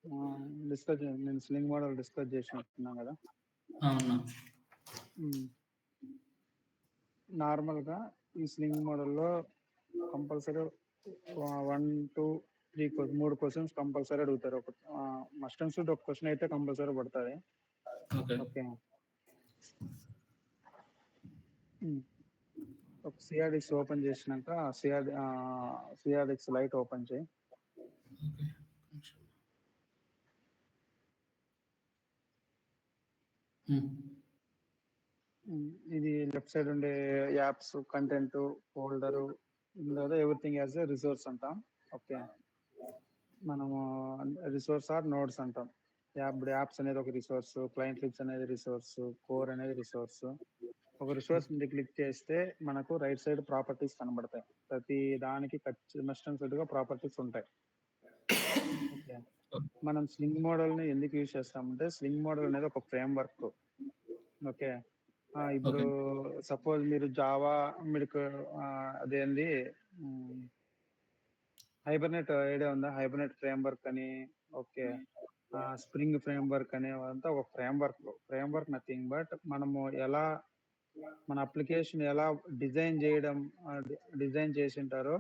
నేను sling model discuss చేసినట్టున్నాను కదా. అవునా. నార్మల్గా ఈ స్లింగ్ మోడల్లో కంపల్సరీ 1, 2, 3 3 క్వశ్చన్స్ కంపల్సరీ అడుగుతారు. ఒక మస్ట్ అండ్ షుడ్ ఒక క్వశ్చన్ అయితే కంపల్సరీ పడుతుంది. ఓకే, ఒక సిఆర్డిక్స్ ఓపెన్ చేసినాక సిఆర్డిక్స్ లైట్ ఓపెన్ చేయి. ఇది లెఫ్ట్ సైడ్ ఉండే apps, content, folder, everything as a resource అంటాం. ఓకే, మనము రిసోర్స్ ఆర్ నోడ్స్ అంటాం. యాప్స్ అనేది ఒక రిసోర్స్, క్లయింట్ లిబ్స్ అనేది రిసోర్స్, కోర్ అనేది రిసోర్స్. ఒక రిసోర్స్ మీద క్లిక్ చేస్తే మనకు రైట్ సైడ్ ప్రాపర్టీస్ కనబడతాయి. ప్రతి దానికి ఖచ్చితంగా ప్రాపర్టీస్ ఉంటాయి. ఓకే, మనం స్లింగ్ మోడల్ ని ఎందుకు యూజ్ చేస్తామంటే స్లింగ్ మోడల్ అనేది ఒక ఫ్రేమ్ వర్క్. ఓకే, ఇప్పుడు సపోజ్ మీరు జావా, మీకు అదేంది హైబర్నెట్ ఐడియా ఉందా? హైబర్నెట్ ఫ్రేమ్ వర్క్ అని, ఓకే, స్ప్రింగ్ ఫ్రేమ్ వర్క్ అనే అంతా ఒక ఫ్రేమ్ వర్క్ నథింగ్ బట్ మనము ఎలా మన అప్లికేషన్ ఎలా డిజైన్ చేసి ఉంటారో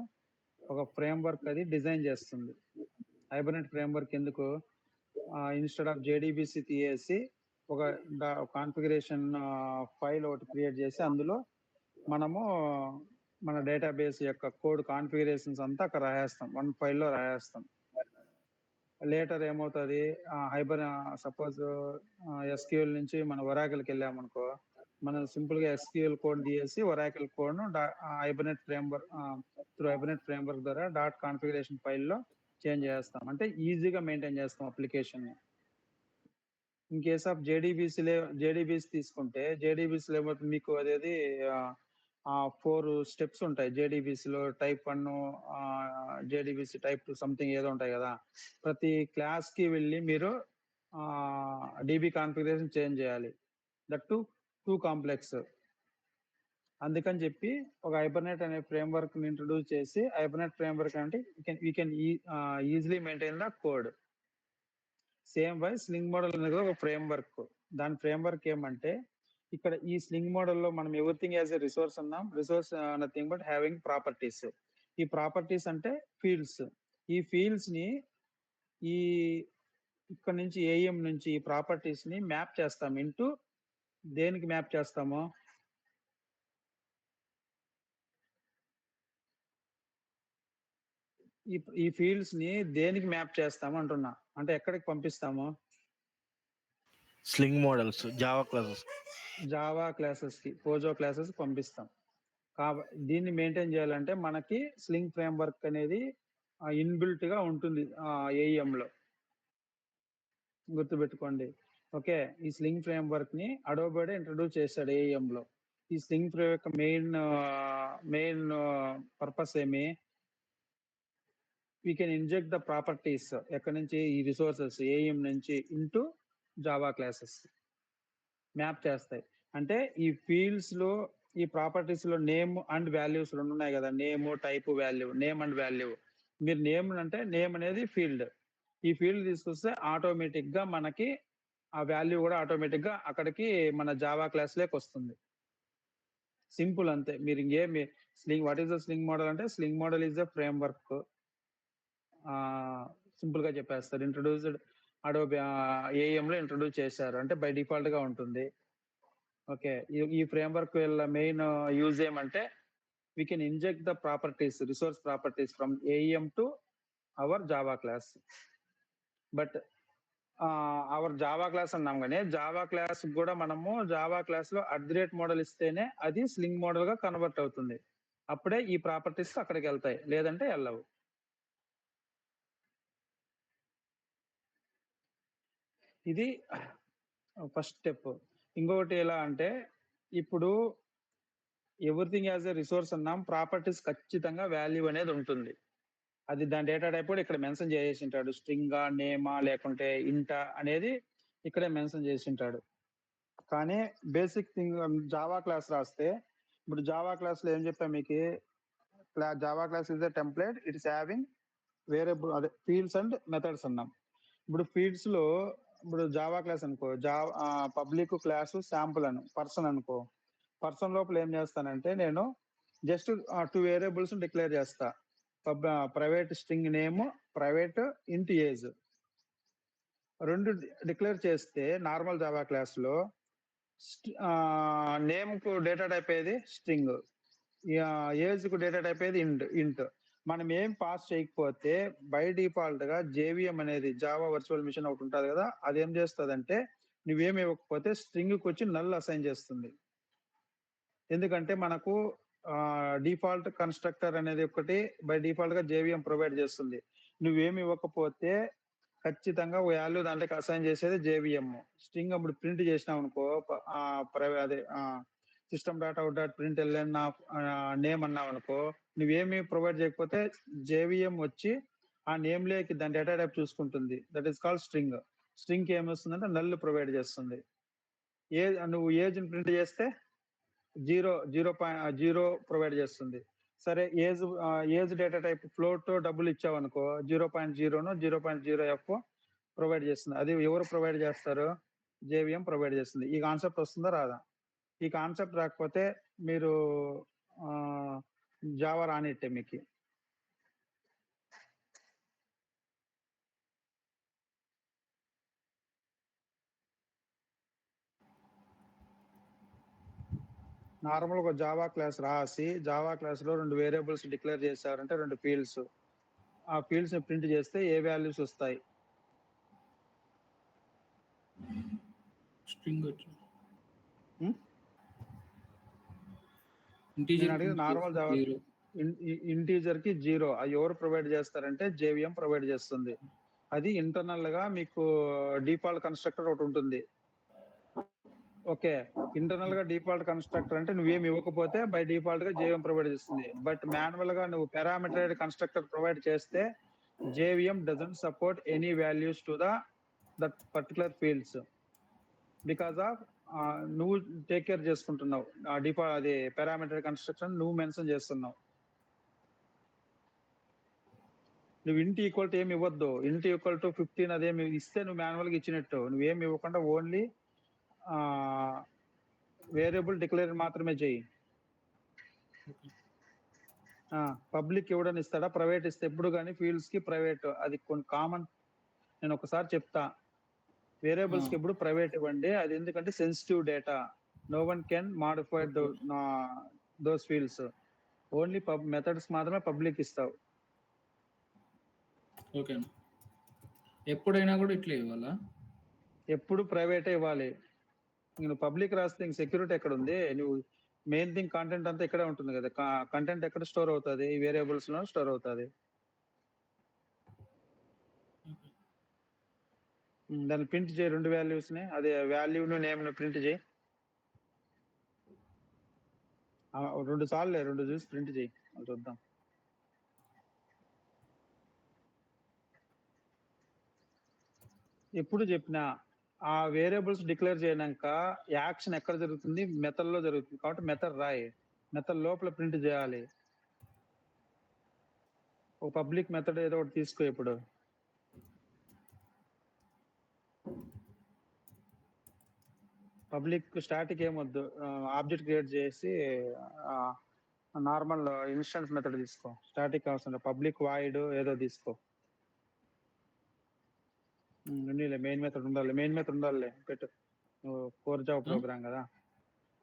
ఒక ఫ్రేమ్ వర్క్ అది డిజైన్ చేస్తుంది. హైబర్నెట్ ఫ్రేమ్ వర్క్ ఎందుకు, ఇన్స్టెడ్ ఆఫ్ జేడీబీసీ తీసేసి ఒక కాన్ఫిగరేషన్ ఫైల్ ఒకటి క్రియేట్ చేసి అందులో మనము మన డేటాబేస్ యొక్క కోడ్ కాన్ఫిగరేషన్స్ అంతా అక్కడ రాయేస్తాం, వన్ ఫైల్లో రాయేస్తాం. లేటర్ ఏమవుతుంది, సపోజ్ ఎస్క్యూఎల్ నుంచి మన ఒరాకిల్కి వెళ్ళామనుకో, మనం సింపుల్ గా ఎస్క్యూఎల్ కోడ్ తీసి ఒరాకిల్ కోడ్ ను హైబర్నెట్ ఫ్రేమ్వర్క్ ద్వారా డాట్ కాన్ఫిగరేషన్ ఫైల్లో చేంజ్ చేస్తాం. అంటే ఈజీగా మెయింటైన్ చేస్తాం అప్లికేషన్ ని. ఇన్ కేస్ ఆఫ్ జేడీబీసీ తీసుకుంటే జేడీబీసీలో ఏమవుతుంది, మీకు అదేది 4 స్టెప్స్ ఉంటాయి జేడీబీసీలో. టైప్ 1, జేడీబీసీ టైప్ 2 సంథింగ్ ఏదో ఉంటాయి కదా. ప్రతి క్లాస్ కి వెళ్ళి మీరు డీబీ కాన్ఫిగరేషన్ చేంజ్ చేయాలి. That too complex. అందుకని చెప్పి ఒక హైబర్నెట్ అనే ఫ్రేమ్ వర్క్ ని ఇంట్రొడ్యూస్ చేసి, హైబర్నెట్ ఫ్రేమ్ వర్క్ అంటే we can easily maintain the code. Same way Sling model అనేది ఒక ఫ్రేమ్ వర్క్. దాని ఫ్రేమ్ వర్క్ ఏమంటే, ఇక్కడ ఈ స్లింగ్ మోడల్లో మనం ఎవ్రీథింగ్ యాజ్ ఎ రిసోర్స్ అన్నాం. Resource nothing but having properties. ఈ ప్రాపర్టీస్ అంటే ఫీల్డ్స్. ఈ ఫీల్డ్స్ ని ఇక్కడ నుంచి ఏఎం నుంచి ఈ ప్రాపర్టీస్ ని మ్యాప్ చేస్తాం ఇంటూ దేనికి మ్యాప్ చేస్తామో, ఈ ఫీల్డ్స్ ని దేనికి మ్యాప్ చేస్తాము అంటున్నా, అంటే ఎక్కడికి పంపిస్తాము? స్లింగ్ మోడల్స్, జావా క్లాసెస్ కి, పోజో క్లాసెస్ పంపిస్తాం. దీన్ని మెయింటైన్ చేయాలంటే మనకి స్లింగ్ ఫ్రేమ్ వర్క్ అనేది ఇన్బిల్ట్ గా ఉంటుంది ఏఎం లో, గుర్తుపెట్టుకోండి. ఓకే, ఈ స్లింగ్ ఫ్రేమ్ వర్క్ ని అడోబే ఇంట్రొడ్యూస్ చేశాడు ఏఎం లో. ఈ స్లింగ్ ఫ్రేమ్ యొక్క మెయిన్ పర్పస్ ఏమి, we can inject the properties ఎక్కడి నుంచి, ఈ రిసోర్సెస్ ఏఎం నుంచి ఇంటూ జావా క్లాసెస్ మ్యాప్ చేస్తాయి. అంటే ఈ ఫీల్డ్స్ లో, ఈ ప్రాపర్టీస్ లో నేమ్ అండ్ వాల్యూస్ రెండు ఉన్నాయి కదా, name, type, value. Name and value, మీరు నేమ్ అంటే నేమ్ అనేది ఫీల్డ్. ఈ ఫీల్డ్ తీసుకొస్తే ఆటోమేటిక్ గా మనకి ఆ వాల్యూ కూడా ఆటోమేటిక్ గా అక్కడికి మన జావా క్లాస్ లోకి వస్తుంది. సింపుల్ అంతే. మీరు ఇంకేమి what is the Sling model అంటే, Sling model is the framework. Simple గా చెప్పేస్తారు. ఇంట్రొడ్యూస్డ్ అడోబే ఏఎం లో ఇంట్రొడ్యూస్ చేశారు అంటే బై డిఫాల్ట్ గా ఉంటుంది. ఓకే, ఈ ఫ్రేమ్ వర్క్ మెయిన్ యూజ్ ఏమంటే, we can inject the properties, resource properties from AM to our Java class. But our Java class అన్నాం కానీ, జావా క్లాస్ కూడా మనము జావా క్లాస్ లో మోడల్ ఇస్తేనే అది స్లింగ్ మోడల్ గా కన్వర్ట్ అవుతుంది. అప్పుడే ఈ ప్రాపర్టీస్ అక్కడికి వెళ్తాయి, లేదంటే వెళ్ళవు. ఇది ఫస్ట్ స్టెప్. ఇంకొకటి ఎలా అంటే, ఇప్పుడు ఎవ్రీథింగ్ యాజ్ ఎ రిసోర్స్ అన్నాం, ప్రాపర్టీస్ ఖచ్చితంగా వాల్యూ అనేది ఉంటుంది. అది దాని డేటా టైప్ కూడా ఇక్కడ మెన్షన్ చేసి ఉంటాడు. స్ట్రింగా, నేమా, లేకుంటే ఇంటా అనేది ఇక్కడే మెన్షన్ చేసి ఉంటాడు. కానీ బేసిక్ థింగ్ జావా క్లాస్ రాస్తే, ఇప్పుడు జావా క్లాస్ లో ఏం చెప్పాం మీకు, Java class is a template, it is having variable, అదే ఫీల్డ్స్ అండ్ మెథడ్స్ అన్నాం. ఇప్పుడు ఫీల్డ్స్ లో ఇప్పుడు జావా క్లాస్ అనుకో, జావా పబ్లిక్ క్లాసు శాంపుల్ అను పర్సన్ అనుకో, పర్సన్ లోపల ఏం చేస్తానంటే నేను జస్ట్ 2 వేరియబుల్స్ డిక్లేర్ చేస్తా. ప్రైవేట్ స్ట్రింగ్ నేమ్, ప్రైవేట్ ఇంట్ ఏజ్, 2 డిక్లేర్ చేస్తే నార్మల్ జావా క్లాస్ లో నేమ్ కు డేటా టైప్ ఏది స్ట్రింగ్, ఏజ్ కు డేటా టైప్ ఏది ఇంట్. మనం ఏం పాస్ చేయకపోతే బై డిఫాల్ట్ గా జేవిఎం అనేది జావా వర్చువల్ మిషన్ ఒకటి ఉంటుంది కదా, అది ఏం చేస్తుందంటే నువ్వేమి ఇవ్వకపోతే స్ట్రింగ్ కి వచ్చి నల్ అసైన్ చేస్తుంది. ఎందుకంటే మనకు డిఫాల్ట్ కన్స్ట్రక్టర్ అనేది ఒకటి బై డిఫాల్ట్ గా జేవిఎం ప్రొవైడ్ చేస్తుంది. నువ్వేమి ఇవ్వకపోతే ఖచ్చితంగా వాల్యూ దాంట్లోకి అసైన్ చేసేది జేవిఎం. స్ట్రింగ్ అప్పుడు ప్రింట్ చేసినాం అనుకో, అదే system dot out dot print LN name అన్నావు అనుకో, నువ్వేమి ప్రొవైడ్ చేయకపోతే జేవిఎం వచ్చి ఆ నేమ్ లేకి దాని డేటా టైప్ చూసుకుంటుంది. That is called string. String ఏమి వస్తుందంటే నల్ ప్రొవైడ్ చేస్తుంది. నువ్వు ఏజ్ ప్రింట్ చేస్తే 0 ప్రొవైడ్ చేస్తుంది. సరే ఏజ్ డేటా టైప్ ఫ్లోట్ డబ్బులు ఇచ్చావు అనుకో 0.0 0.0f ప్రొవైడ్ చేస్తుంది. అది ఎవరు ప్రొవైడ్ చేస్తారు? జేవిఎం ప్రొవైడ్ చేస్తుంది. ఈ కాన్సెప్ట్ వస్తుందా రాదా? ఈ కాన్సెప్ట్ రాకపోతే మీరు జావా రానిట్టే మీకు. నార్మల్ ఒక జావా క్లాస్ రాసి జావా క్లాస్ లో 2 వేరియబుల్స్ డిక్లేర్ చేశారంటే 2 ఫీల్డ్స్, ఆ ఫీల్డ్స్ ప్రింట్ చేస్తే ఏ వాల్యూస్ వస్తాయి? స్ట్రింగ్ నార్మల్ జావా ఇంటీజర్ కి 0, అది ఎవరు ప్రొవైడ్ చేస్తారంటే జేవిఎం ప్రొవైడ్ చేస్తుంది. అది ఇంటర్నల్ గా మీకు డిఫాల్ట్ కన్స్ట్రక్టర్ ఒకటి ఉంటుంది. ఓకే, ఇంటర్నల్ గా డిఫాల్ట్ కన్స్ట్రక్టర్ అంటే నువ్వేమి ఇవ్వకపోతే బై డిఫాల్ట్ గా జేవిఎం ప్రొవైడ్ చేస్తుంది. బట్ మాన్యువల్ గా నువ్వు పారామీటరైడ్ కన్స్ట్రక్టర్ ప్రొవైడ్ చేస్తే JVM doesn't support any values to that particular fields because of నువ్వు టేక్ కేర్ చేసుకుంటున్నావు. డిఫాల్ట్ అది పారామీటర్ కన్స్ట్రక్షన్ నువ్వు మెన్షన్ చేస్తున్నావు. నువ్వు ఇంటి ఈక్వల్ టు ఏమి ఇవ్వద్దు. ఇంటి ఈక్వల్ టు 15 అదేమి ఇస్తే నువ్వు మాన్యువల్ గా ఇచ్చినట్టు. నువ్వేమి ఇవ్వకుండా ఓన్లీ వేరియబుల్ డిక్లేర్ మాత్రమే చేయి. పబ్లిక్ ఇవ్వడానికి ఇస్తాడా? ప్రైవేట్ ఇస్తే ఎప్పుడు కానీ ఫీల్డ్స్ కి ప్రైవేట్, అది కొన్ని కామన్. నేను ఒకసారి చెప్తా, వేరియబుల్స్ కి ఎప్పుడు ప్రైవేట్ ఇవ్వండి. అది ఎందుకంటే sensitive data, no one can modify those fields. Only methods మాత్రమే పబ్లిక్ ఇస్తావు. ఓకే, ఎప్పుడైనా కూడా ఇట్లా ఇవ్వాలా? ఎప్పుడు ప్రైవేటే ఇవ్వాలి. నువ్వు పబ్లిక్ రాస్తే ఇంక సెక్యూరిటీ ఎక్కడ ఉంది? నువ్వు మెయిన్ థింగ్ కంటెంట్ అంతా ఇక్కడే ఉంటుంది కదా. కంటెంట్ ఎక్కడ స్టోర్ అవుతుంది? ఈ వేరియబుల్స్ లో స్టోర్ అవుతుంది. దాన్ని ప్రింట్ చేయి 2 వాల్యూస్ ని, అదే వాల్యూను నేమ్ ను ప్రింట్ చేయి. 2 సార్లు 2 చూసి ప్రింట్ చేయి, చూద్దాం. ఎప్పుడు చెప్పినా ఆ వేరియబుల్స్ డిక్లేర్ చేయడాక యాక్షన్ ఎక్కడ జరుగుతుంది? మెథడ్ లో జరుగుతుంది. కాబట్టి మెథడ్ రాయి, మెథడ్ లోపల ప్రింట్ చేయాలి. ఒక పబ్లిక్ మెథడ్ ఏదో ఒకటి తీసుకో. ఇప్పుడు పబ్లిక్ స్టాటిక్ ఏమొద్దు, ఆబ్జెక్ట్ క్రియేట్ చేసి నార్మల్ ఇన్స్టెన్స్ మెథడ్ తీసుకో. స్టాటిక్ అవసరం, పబ్లిక్ వాయిడ్ ఏదో తీసుకో. మెయిన్ మెథడ్ ఉండాలి, మెయిన్ మెథడ్ ఉండాలి. పెట్టు, కోర్ జావా ప్రోగ్రామ్ కదా,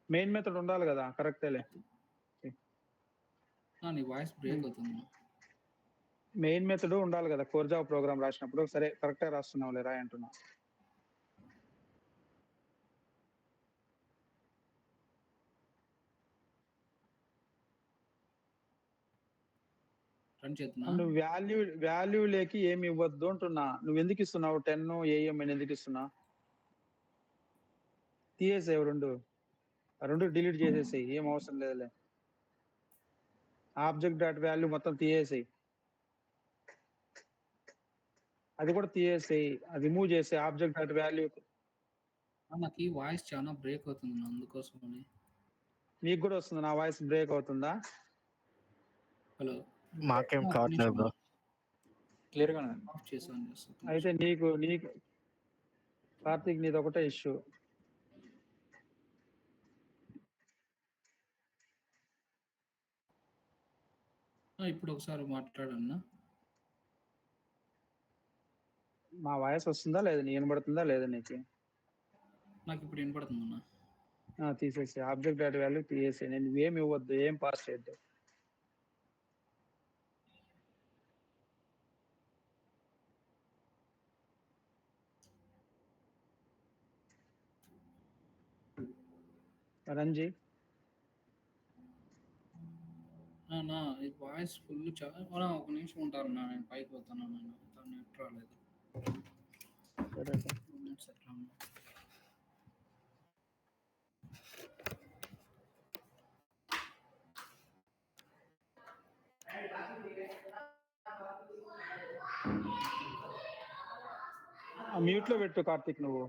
మెయిన్ మెథడ్ ఉండాలి కదా. కరెక్టేలే, నీ వాయిస్ బ్రేక్ అవుతుంది. మెయిన్ మెథడ్ ఉండాలి కదా కోర్ జావా ప్రోగ్రామ్ రాసినప్పుడు. సరే కరెక్టే రాస్తున్నావు లే, రాయి అంటున్నా. నువ్వు వాల్యూ లేకి ఏమి ఇవ్వద్దు అంటున్నా. నువ్వు ఎందుకు ఇస్తున్నావు 10 AM అని ఎందుకు ఇస్తున్నా? తీసేసేవు 2 డిలీట్ చేసేసాయి, ఏం అవసరం లేదులే. ఆబ్జెక్ట్ డాట్ వాల్యూ మొత్తం తీసేసాయి, అది కూడా తీసేసాయి, రిమూవ్ చేసే ఆబ్జెక్ట్ డాట్ వాల్యూ. నాకు వాయిస్ చాలా బ్రేక్ అవుతుంది, అందుకోసమని. మీకు కూడా వస్తుంది నా వాయిస్ బ్రేక్ అవుతుందా? హలో, మాకేం కావట్లేదు బ్రో. క్లియర్ గానే ఆఫ్ చేసి ఆన్ చేస్తా. అయితే నీకు కార్తీక్ నీది ఒకటే ఇష్యూ. ఇప్పుడు ఒకసారి మాట్లాడన్నా. మా వాయిస్ వస్తుందా లేదా, నీ వినబడుతుందా లేదా నీకు? నాకు ఇప్పుడు వినపడుతుంది అన్న. తీసేసి ఆబ్జెక్ట్ డాట్ వాల్యూ తీసేసి, నేను ఏమి ఇవ్వద్దు, ఏం పాస్ చేయద్దు. రంజీ నా ఈ వాయిస్ ఫుల్ చాలా ఒక నిమిషం ఉంటారన్నా, నేను పైకి పోతాను. నేను నెట్ రాలేదు. సరే మినిట్స్ ఎట్లా ఉన్నా. మ్యూట్ లో పెట్టు కార్తీక్ నువ్వు.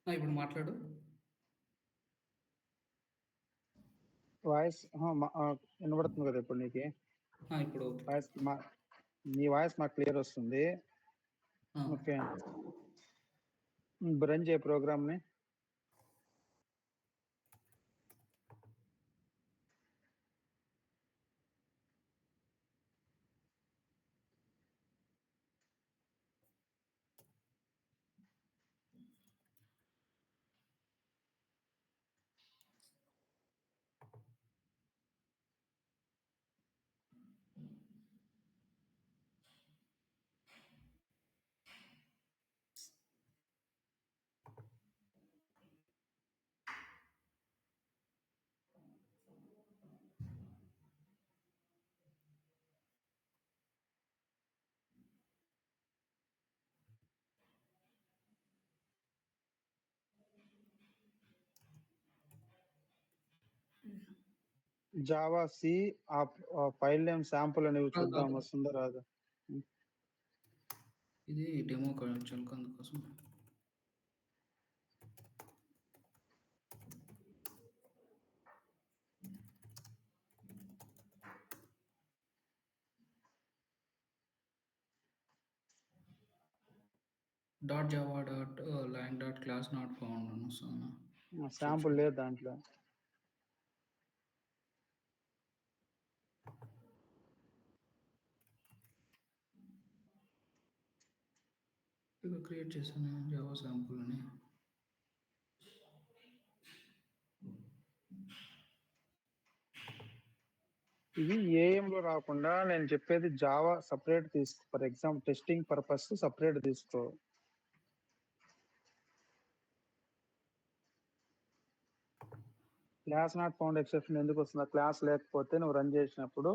ఇప్పుడు మాట్లాడు. వాయిస్ వినబడుతుంది కదా ఇప్పుడు నీకు? ఇప్పుడు వాయిస్ నీ వాయిస్ మాకు క్లియర్ వస్తుంది. ఓకే, రన్ చేయ ప్రోగ్రామ్ ని. జావా సి ఆ ఫైల్ నేమ్ శాంపుల్ అనేవి చూద్దాం, వస్తుందో రాదు. ఇది డెమో కొంచెం అందుకోసం. .java.lang.class not found అని వస్తుంది. శాంపుల్ లేదు దాంట్లో. క్రియేట్ చేశాను జావా శాంపుల్ అని. ఇది ఏఎంలో రాకుండా నేను చెప్పేది జావా సపరేట్ తీసుకో. For example testing purpose separate తీసుకో. క్లాస్ నాట్ ఫౌండ్ ఎక్సెప్షన్ ఎందుకు వస్తుంది? క్లాస్ లేకపోతే నువ్వు రన్ చేసినప్పుడు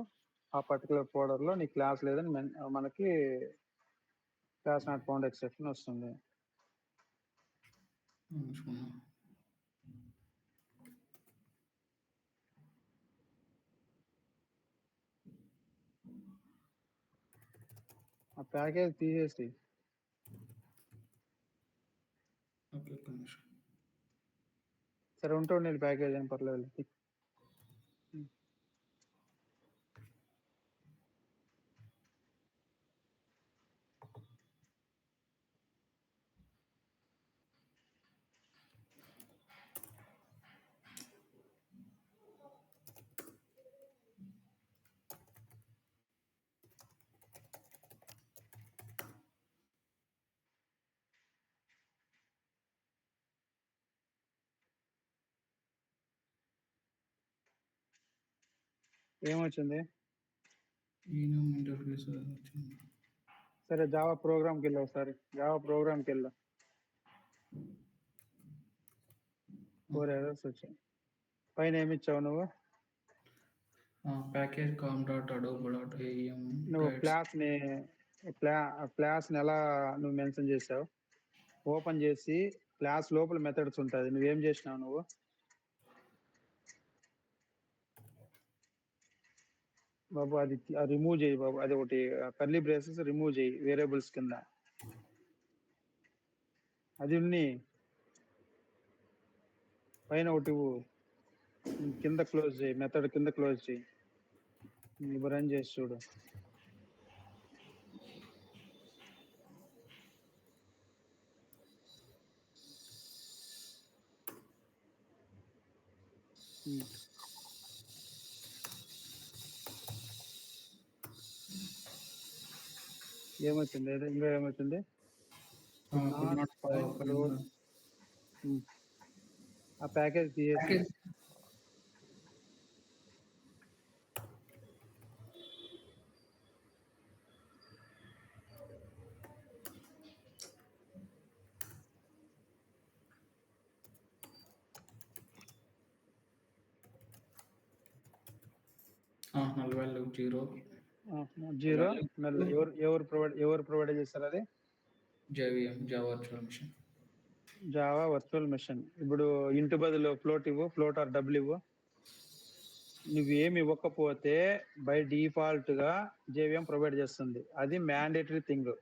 ఆ పర్టికులర్ ఫోల్డర్ లో నీ క్లాస్ లేదని మనకి క్లాస్ నాట్ ఫౌండ్ ఎక్సెప్షన్ వస్తుంది. ఆ ప్యాకేజ్ తీసేసి. సరే ఉంటాడు, నేను ప్యాకేజ్ ఏం పర్లేదు. ఏమొచ్చింది? ఇంటర్ఫేస్ వచ్చింది. సరే జావా ప్రోగ్రామ్కి వెళ్ళు ఒకసారి. జావా ప్రోగ్రామ్కి వెళ్ళు. 4 ఎర్రర్స్ వచ్చాయి. పైన ఏమి ఇచ్చావు నువ్వు? Package com dot Adobe dot AM నువ్వు గైడ్స్. క్లాస్ని ఎలా నువ్వు మెన్షన్ చేసావు? ఓపెన్ చేసి క్లాస్ లోపల మెథడ్స్ ఉంటుంది. నువ్వేం చేసినావు నువ్వు? బాబు అది రిమూవ్ చేయి బాబు, అది ఒకటి కర్లీ బ్రేసెస్ రిమూవ్ చేయి వేరియబుల్స్ కింద. అది ఉన్ని పైన ఒకటి కింద క్లోజ్ చేయి, మెథడ్ కింద క్లోజ్ చేయి. ఇప్పుడు రన్ చేసి చూడు. ఏమవుతుంది? ఇంకా ఏమవుతుంది? ఆ ప్యాకేజ్ తీసేసి జీరో ఎవరు ప్రొవైడ్ చేస్తారు? అది జావా వర్చువల్ మెషిన్. ఇప్పుడు ఇంటి బదులు ఫ్లోట్ ఇవ్వు, ఫ్లోట్ ఆర్ డబుల్ ఇవ్వు. నువ్వేమి ఇవ్వకపోతే బై డిఫాల్ట్ గా జేవిఎం ప్రొవైడ్ చేస్తుంది. అది మ్యాండేటరీ థింగ్.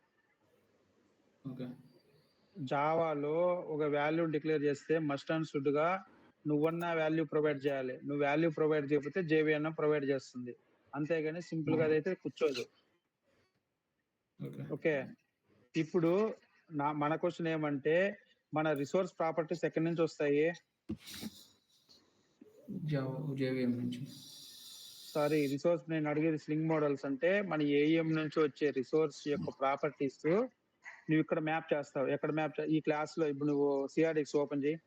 జావాలో ఒక వాల్యూ డిక్లేర్ చేస్తే మస్ట్ అండ్ షుడ్ గా నువ్వన్నా వాల్యూ ప్రొవైడ్ చేయాలి. నువ్వు వాల్యూ ప్రొవైడ్ చేయకపోతే జేవిఎం ప్రొవైడ్ చేస్తుంది. అంతేగాని సింపుల్ గా అదైతే కూర్చోదు. ఓకే, ఇప్పుడు మన క్వశ్చన్ ఏమంటే మన రిసోర్స్ ప్రాపర్టీస్ ఎక్కడి నుంచి వస్తాయి? సారీ, రిసోర్స్ నేను అడిగేది స్లింగ్ మోడల్స్. అంటే మన ఏఎం నుంచి వచ్చే రిసోర్స్ యొక్క ప్రాపర్టీస్ నువ్వు ఇక్కడ మ్యాప్ చేస్తావు. ఎక్కడ మ్యాప్? ఈ క్లాస్ లో ఇప్పుడు నువ్వు సిఆర్డిక్స్ ఓపెన్ చేయి.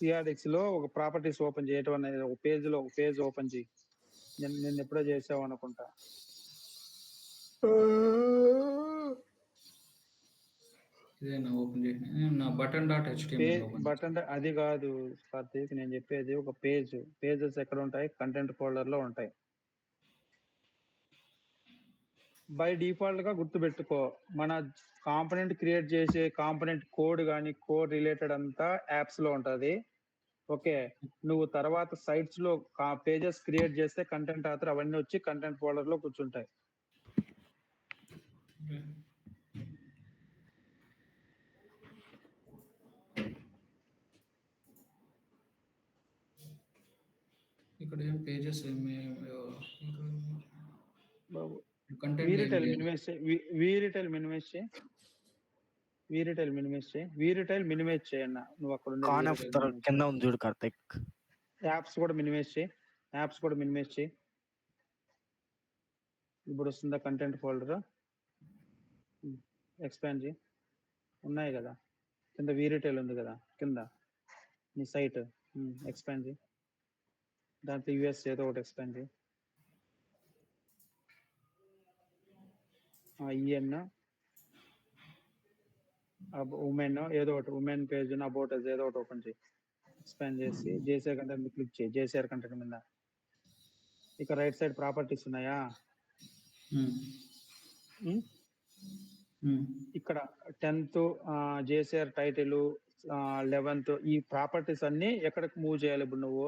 సిఆర్డిక్స్ లో ఒక ప్రాపర్టీస్ ఓపెన్ చేయటం అనేది ఒక పేజ్ ఓపెన్ చేయి. నేను ఎప్పుడో చేసావు అనుకుంటా. బటన్ అది కాదు కార్తీక్, నేను చెప్పేది ఒక పేజెస్ ఎక్కడ ఉంటాయి? కంటెంట్ ఫోల్డర్ లో ఉంటాయి. బై డిఫాల్ట్ గా గుర్తుపెట్టుకో, మన కాంపోనెంట్ క్రియేట్ చేసే కాంపోనెంట్ కోడ్ కానీ కోడ్ రిలేటెడ్ అంతా యాప్స్ లో ఉంటది. ఓకే, నువ్వు తర్వాత సైట్స్ లో పేజెస్ క్రియేట్ చేస్తే కంటెంట్ ఆథర్ అవన్నీ వచ్చి కంటెంట్ ఫోల్డర్ లో కూర్చుంటాయి. ఇక్కడ ఏం పేజెస్ బాబు వీరిటైల్ మినిమైజ్ చేయన్న. నువ్వు అక్కడ కింద ఉంది చూడు కార్తిక్. యాప్స్ కూడా మినిమైజ్ చేయి. ఇప్పుడు వస్తుందా కంటెంట్ ఫోల్డర్? ఎక్స్పాండ్ చేయి. ఉన్నాయి కదా కింద వీరిటైల్ ఉంది కదా కింద నీ సైట్. ఎక్స్పాండ్ చేయి. దాంట్లో యూఎస్ ఏదో ఒకటి ఎక్స్పాండ్ చేయి. ఈఎన్ ఉమెన్ ఏదో ఒకటి, ఉమెన్ పేజ్ అబౌట్ ఏదో ఒకటి ఓపెన్ చేయి. ఎక్స్పాండ్ చేసి జేసీఆర్ కంటెంట్ క్లిక్ చేయి. జేసీఆర్ కంటెంట్ మీద ఇక రైట్ సైడ్ ప్రాపర్టీస్ ఉన్నాయా? ఇక్కడ 10th జేసీఆర్ టైటిల్ 11th ఈ ప్రాపర్టీస్ అన్ని ఎక్కడికి మూవ్ చేయాలి? ఇప్పుడు నువ్వు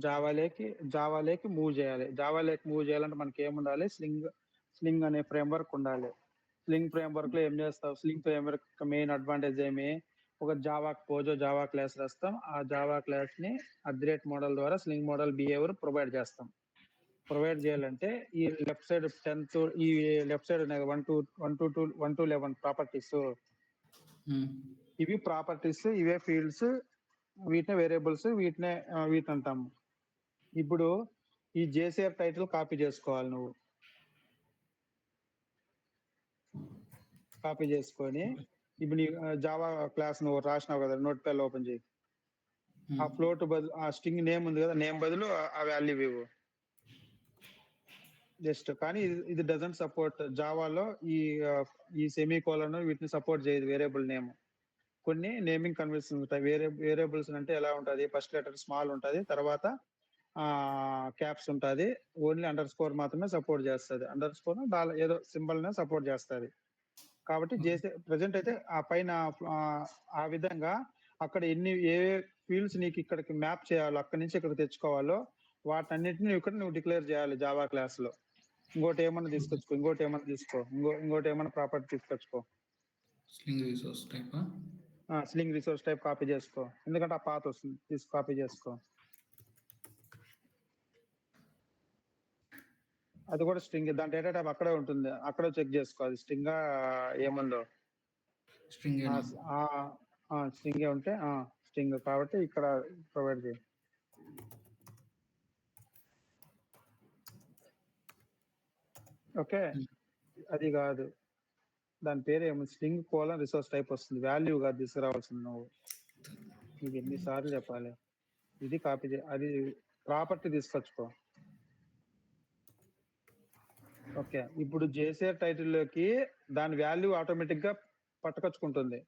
జావాలోకి మూవ్ చేయాలి. జావాలోకి మూవ్ చేయాలంటే మనకి ఏముండాలి? స్లింగ్ అనే ఫ్రేమ్వర్క్ ఉండాలి. స్లింగ్ ఫ్రేమ్వర్క్ లో ఏం చేస్తావు? స్లింగ్ ఫ్రేమ్వర్క్ మెయిన్ అడ్వాంటేజ్ ఏమి? ఒక జావా క్లాస్ రాస్తాం. ఆ జావా క్లాస్ ని @మోడల్ ద్వారా స్లింగ్ మోడల్ బిహేవియర్ ప్రొవైడ్ చేయాలంటే ఈ లెఫ్ట్ సైడ్ 10th ఈ లెఫ్ట్ సైడ్ 1 to 11 ప్రాపర్టీస్. ఇవి ప్రాపర్టీస్, ఇవే ఫీల్డ్స్, వీటినే వేరియబుల్స్, వీటిని అంటాము. ఇప్పుడు ఈ జేసీఆర్ టైటిల్ కాపీ చేసుకోవాలి. నువ్వు కాపీ చేసుకొని ఇప్పుడు నీ జావా క్లాస్ నువ్వు రాసినావు కదా, నోట్ ప్యాడ్ ఓపెన్ చేయి. ఆ ఫ్లోట్ బదులు ఆ స్ట్రింగ్ నేమ్ ఉంది కదా, నేమ్ బదులు ఆ వాల్యూ ఇవ్వు. జస్ట్ కానీ ఇది డజంట్ సపోర్ట్ జావాలో ఈ సెమీ కోలన్ వీటిని సపోర్ట్ చేయదు వేరియబుల్ నేమ్. కొన్ని నేమింగ్ కన్వెన్షన్స్ ఉంటాయి. వేరియబుల్స్ అంటే ఎలా ఉంటుంది, ఫస్ట్ లెటర్ స్మాల్ ఉంటుంది, తర్వాత క్యాప్స్ ఉంటుంది, ఓన్లీ అండర్ స్కోర్ మాత్రమే సపోర్ట్ చేస్తుంది, అండర్ స్కోర్ ఏదో సింబల్ నే సపోర్ట్ చేస్తుంది. కాబట్టి చేసే ప్రజెంట్ అయితే ఆ పైన ఆ విధంగా అక్కడ ఏ ఫీల్డ్స్ నీకు ఇక్కడికి మ్యాప్ చేయాలో అక్కడి నుంచి ఇక్కడ తెచ్చుకోవాలో వాటన్నిటిని ఇక్కడ నువ్వు డిక్లేర్ చేయాలి జావా క్లాస్ లో. ఇంకోటి ఏమన్నా తీసుకొచ్చుకో, ఇంకోటి ఏమన్నా ప్రాపర్టీ తీసుకొచ్చుకో. Sling resource type Sling resource type copy చేసుకో, ఎందుకంటే ఆ పాత్ వస్తుంది, కాపీ చేసుకో. అది కూడా స్ట్రింగ్, దాని డేటా టైప్ అక్కడే ఉంటుంది, అక్కడే చెక్ చేసుకో అది స్ట్రింగ్ ఏముందో. స్ట్రింగ్ స్ట్రింగ్ ఉంటే స్ట్రింగ్ కాబట్టి ఇక్కడ ప్రొవైడ్ చేయి. ఓకే, అది కాదు, దాని పేరు ఏమో స్ట్రింగ్ కోలన్ రిసోర్స్ టైప్ వస్తుంది, వాల్యూ కాదు తీసుకురావాల్సింది నువ్వు. నీకు ఎన్నిసార్లు చెప్పాలి, ఇది కాపీ అది ప్రాపర్టీ తీసుకొచ్చుకో. ఓకే, ఇప్పుడు చేసే టైటిల్లోకి దాని వాల్యూ ఆటోమేటిక్ గా పట్టుకొచ్చుకుంటుంది.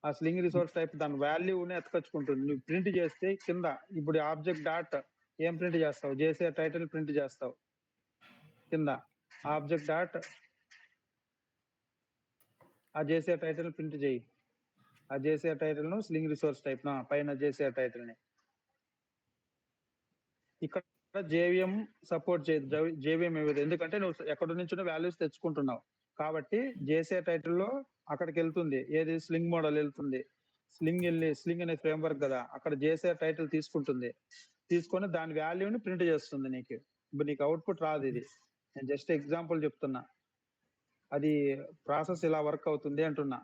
ఆ స్లింగ్ రిసోర్స్ టైప్ దాని వాల్యూని ఎత్తుకొచ్చుకుంటుంది. నువ్వు ప్రింట్ చేస్తే కింద ఇప్పుడు ఆబ్జెక్ట్ డాట్ ఏం ప్రింట్ చేస్తావు, చేసే టైటిల్ ప్రింట్ చేస్తావు, కింద ఆబ్జెక్ట్ డాట్ ఆ చేసే టైటిల్ ప్రింట్ చేయి. ఆ చేసే టైటిల్ ను స్లింగ్ రిసోర్స్ టైప్ పైన చేసే టైటిల్ ని. ఇక్కడ జేవిఎం సపోర్ట్ చేయదు, జేవిఎం ఇవ్వదు, ఎందుకంటే నువ్వు ఎక్కడి నుంచి వాల్యూస్ తెచ్చుకుంటున్నావు కాబట్టి. చేసే టైటిల్లో అక్కడికి వెళ్తుంది, ఏది స్లింగ్ మోడల్ వెళ్తుంది, స్లింగ్ అనే ఫ్రేమ్వర్క్ కదా, అక్కడ చేసే టైటిల్ తీసుకుంటుంది, తీసుకొని దాని వాల్యూని ప్రింట్ చేస్తుంది నీకు. ఇప్పుడు నీకు అవుట్పుట్ రాదు, ఇది నేను జస్ట్ ఎగ్జాంపుల్ చెప్తున్నా, అది ప్రాసెస్ ఇలా వర్క్ అవుతుంది అంటున్నా.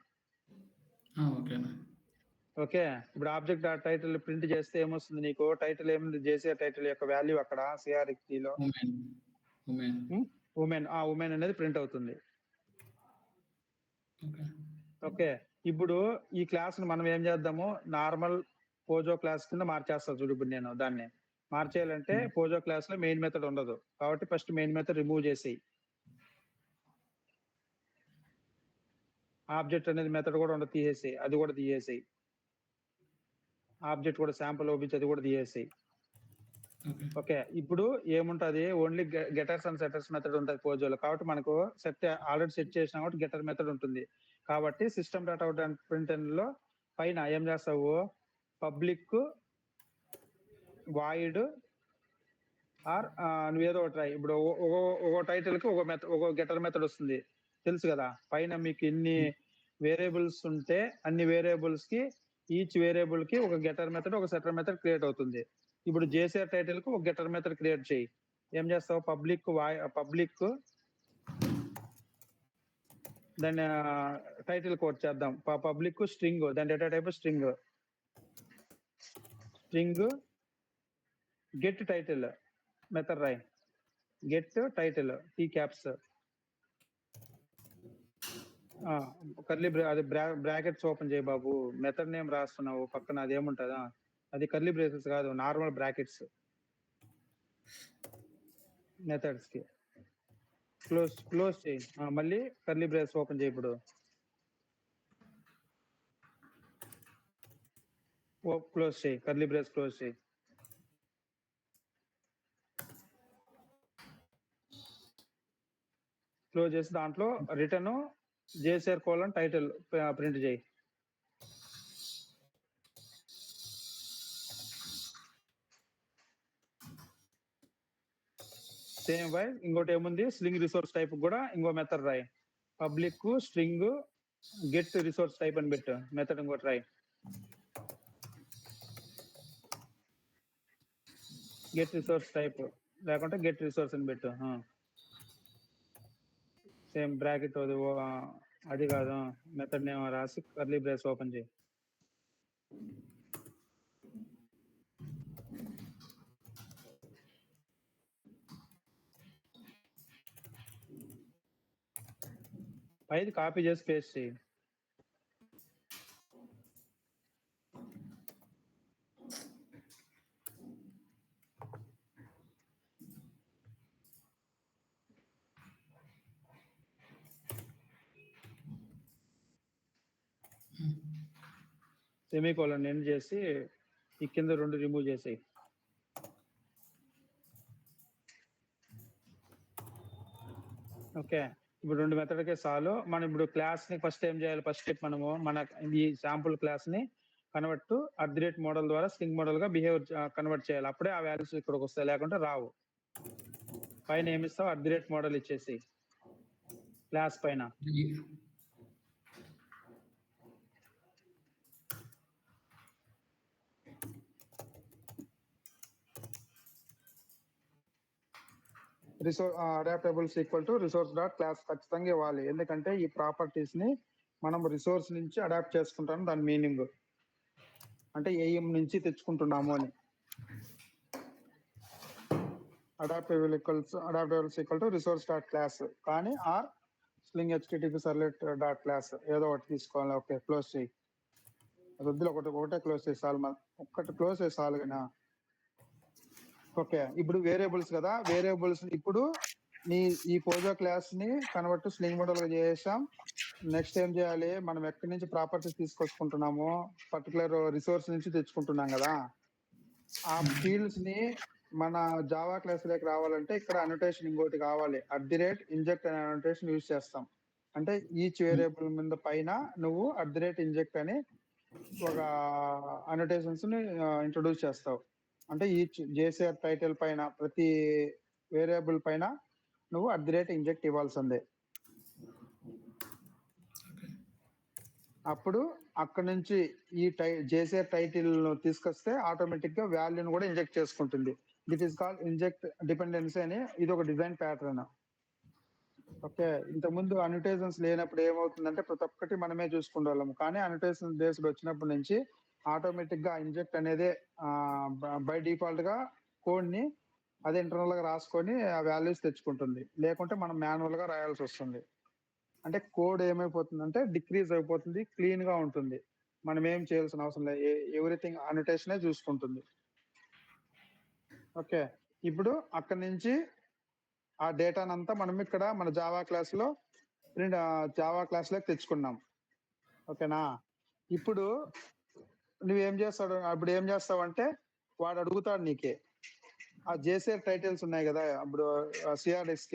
ఓకే, ఇప్పుడు ఆబ్జెక్ట్ డాట్ టైటిల్ ప్రింట్ చేస్తే ఏమొస్తుంది నీకు, టైటిల్ ఏముంది, చేసే టైటిల్ యొక్క వాల్యూ అక్కడ సిఆర్ఎక్టీలో ఉమెన్ అనేది ప్రింట్ అవుతుంది. ఓకే, ఇప్పుడు ఈ క్లాస్ ను మనం ఏం చేద్దాము, నార్మల్ పోజో క్లాస్ కింద మార్చేస్తా చూడు. ఇప్పుడు నేను దాన్ని మార్చేయాలంటే పోజో క్లాస్ లో మెయిన్ మెథడ్ ఉండదు కాబట్టి ఫస్ట్ మెయిన్ మెథడ్ రిమూవ్ చేసి ఆబ్జెక్ట్ అనేది మెథడ్ కూడా ఉండదు, తీసేసి అది కూడా తీసేసి ఆబ్జెక్ట్ కూడా శాంపుల్ ఓబిజ్ అది కూడా తీసేసి. ఓకే, ఇప్పుడు ఏముంటది, only getters and setters method ఉంటుంది పోజోలో, కాబట్టి మనకు ఆల్రెడీ సెట్ చేసినా కాబట్టి గెటర్ మెథడ్ ఉంటుంది. కాబట్టి system dot out and print లో పైన ఏం చేస్తావు, పబ్లిక్ వాయిడ్ ఆర్ నువ్వేదో ఒకటి రాయి. ఇప్పుడు ఒక టైటిల్ కి ఒక గెటర్ మెథడ్ వస్తుంది తెలుసు కదా, పైన మీకు ఎన్ని వేరియబుల్స్ ఉంటే అన్ని వేరియబుల్స్ కి ఈచ్ వేరియబుల్ కి ఒక గెటర్ మెథడ్ ఒక సెటర్ మెథడ్ క్రియేట్ అవుతుంది. ఇప్పుడు జేసే టైటిల్ కు ఒక గెటర్ మెథడ్ క్రియేట్ చేయి. ఏం చేస్తావు, పబ్లిక్ దాన్ని టైటిల్ కోడ్ చేద్దాం, పబ్లిక్ స్ట్రింగ్, దాని data type string get title method రాయి, get title T caps curly అది బ్రాకెట్స్ ఓపెన్ చేయి బాబు, మెథడ్ నేమ్ రాస్తున్నావు పక్కన అది ఏముంటుందా, అది కర్లీ బ్రేసెస్ కాదు, నార్మల్ బ్రాకెట్స్ మెథడ్స్ కి. క్లోజ్ చేయి, మళ్ళీ కర్లీ బ్రేస్ ఓపెన్ చేయి. ఇప్పుడు క్లోజ్ చేయి, కర్లీ బ్రేస్ క్లోజ్ చేయి. క్లోజ్ చేసి దాంట్లో return JCR colon title print చేయి. సేమ్ వై ఇంకోటి ఏముంది, స్లింగ్ రిసోర్స్ టైప్ కూడా ఇంకో మెథడ్ రాయి, public string get resource type అని పెట్టు, మెథడ్ ఇంకోటి రాయి, గెట్ రిసోర్స్ టైప్ లేకుంటే గెట్ రిసోర్స్ అని పెట్టు. సేమ్ బ్రాకెట్ అది కాదు, మెథడ్ నేమ్ రాసి కర్లీ బ్రేస్ ఓపెన్ చేయి. పైది కాపీ చేసి పేస్ట్ చేయి. సెమీకోలన్ ఎండ్ చేసి ఈ కింద 2 రిమూవ్ చేసేయి. ఓకే. ఇప్పుడు 2 మెథడ్‌కే చాలు. మనం ఇప్పుడు క్లాస్‌ని ఫస్ట్ ఏం చేయాలి? ఫస్ట్ స్టెప్ మనము మన ఈ శాంపుల్ క్లాస్‌ని కన్వర్ట్ టు మోడల్ ద్వారా స్ట్రింగ్ మోడల్‌గా కన్వర్ట్ చేయాలి. అప్పుడే ఆ వాల్యూస్ ఇక్కడికొస్తాయి. లేకుంటే రావు. పైన ఏమిస్తావు? మోడల్ ఇచ్చేసేయి. క్లాస్ పైన. Adaptables equal to resource dot class ఖచ్చితంగా ఇవ్వాలి. ఎందుకంటే ఈ ప్రాపర్టీస్ ని మనం రిసోర్స్ నుంచి అడాప్ట్ చేసుకుంటాం. దాని మీనింగ్ అంటే ఏఎం నుంచి తెచ్చుకుంటున్నాము అని. Adaptables equal to resource dot class కానీ or string HTTP servlet dot class ఏదో ఒకటి తీసుకోవాలి. ఓకే, క్లోజ్ చేయి. అది వద్దులు ఒకటే క్లోజ్ చేసి చాలు. ఒక్కటి క్లోజ్ చేసి చాలు కదా. ఓకే, ఇప్పుడు వేరియబుల్స్ కదా, వేరియబుల్స్ ఇప్పుడు ఈ పోజో క్లాస్ ని కన్వర్ట్ స్ట్రింగ్ మోడల్ గా చేసాం. నెక్స్ట్ ఏం చేయాలి? మనం ఎక్కడి నుంచి ప్రాపర్టీస్ తీసుకొచ్చుకుంటున్నాము? పర్టికులర్ రిసోర్స్ నుంచి తెచ్చుకుంటున్నాం కదా. ఆ ఫీల్డ్స్ ని మన జావా క్లాస్ లోకి రావాలంటే ఇక్కడ అనోటేషన్ ఇంకోటి కావాలి. ఇంజెక్ట్ అనే అనోటేషన్ యూజ్ చేస్తాం. అంటే ఈచ్ వేరియబుల్ మీద పైన నువ్వు ఇంజెక్ట్ అని ఒక అనోటేషన్స్ ని ఇంట్రొడ్యూస్ చేస్తావు. అంటే ఈచ్ జేసీఆర్ టైటిల్ పైన ప్రతి వేరియబుల్ పైన నువ్వు ఇంజెక్ట్ ఇవ్వాల్సిందే. అప్పుడు అక్కడ నుంచి ఈ జేసీఆర్ టైటిల్ తీసుకొస్తే ఆటోమేటిక్ గా వాల్యూని కూడా ఇంజెక్ట్ చేసుకుంటుంది. దిట్ ఈస్ కాల్డ్ ఇంజెక్ట్ డిపెండెన్సీ అని. ఇది ఒక డిజైన్ ప్యాటర్న్. ఓకే, ఇంతకుముందు అనోటేషన్స్ లేనప్పుడు ఏమవుతుందంటే ప్రతి ఒక్కటి మనమే చూసుకునే వాళ్ళము. కానీ అనోటేషన్ బేస్డ్ వచ్చినప్పటి నుంచి ఆటోమేటిక్ గా ఇంజెక్ట్ అనేది బై డిఫాల్ట్ గా కోడ్ ని అదే ఇంటర్నల్ గా రాసుకొని ఆ వాల్యూస్ తెచ్చుకుంటుంది. లేకుంటే మనం మాన్యువల్ గా రాయాల్సి వస్తుంది. అంటే కోడ్ ఏమైపోతుందంటే డిక్రీజ్ అయిపోతుంది, క్లీన్ గా ఉంటుంది. మనం ఏం చేయాల్సిన అవసరం లేదు. ఎవ్రీథింగ్ అనోటేషనే చూసుకుంటుంది. ఓకే, ఇప్పుడు అక్కడి నుంచి ఆ డేటానంతా మనం ఇక్కడ మన జావా క్లాస్ లోకి తెచ్చుకున్నాం. ఓకేనా? ఇప్పుడు నువ్వేం చేస్తాడు? అప్పుడు ఏం చేస్తావంటే వాడు అడుగుతాడు నీకే ఆ జేసీఆర్ టైటిల్స్ ఉన్నాయి కదా. అప్పుడు సిఆర్డిఎక్స్కి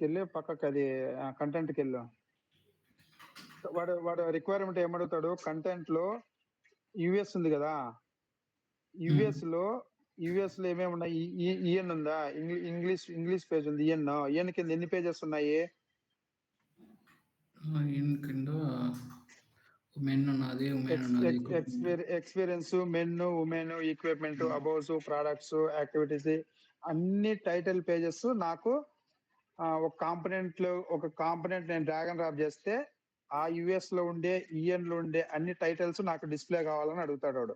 వెళ్ళి పక్కకి అది కంటెంట్కి వెళ్ళు. వాడు రిక్వైర్మెంట్ ఏమడుగుతాడు? కంటెంట్ లో యుఎస్ ఉంది కదా. యుఎస్ లో ఏమేమి ఉన్నాయి? ఈఎన్ ఉందా? ఇంగ్లీష్ పేజ్ ఉంది. ఈఎన్ కింద ఎన్ని పేజెస్ ఉన్నాయి? Experience, men, women, equipment, aboves, products, activities, అన్ని టైటిల్ పేజెస్ నాకు ఒక కాంపోనెంట్ నేను డ్రాగ్ అండ్ డ్రాప్ చేస్తే ఆ యుఎస్ లో ఉండే ఈఎన్ లో ఉండే అన్ని టైటిల్స్ నాకు డిస్ప్లే కావాలని అడుగుతాడు వాడు.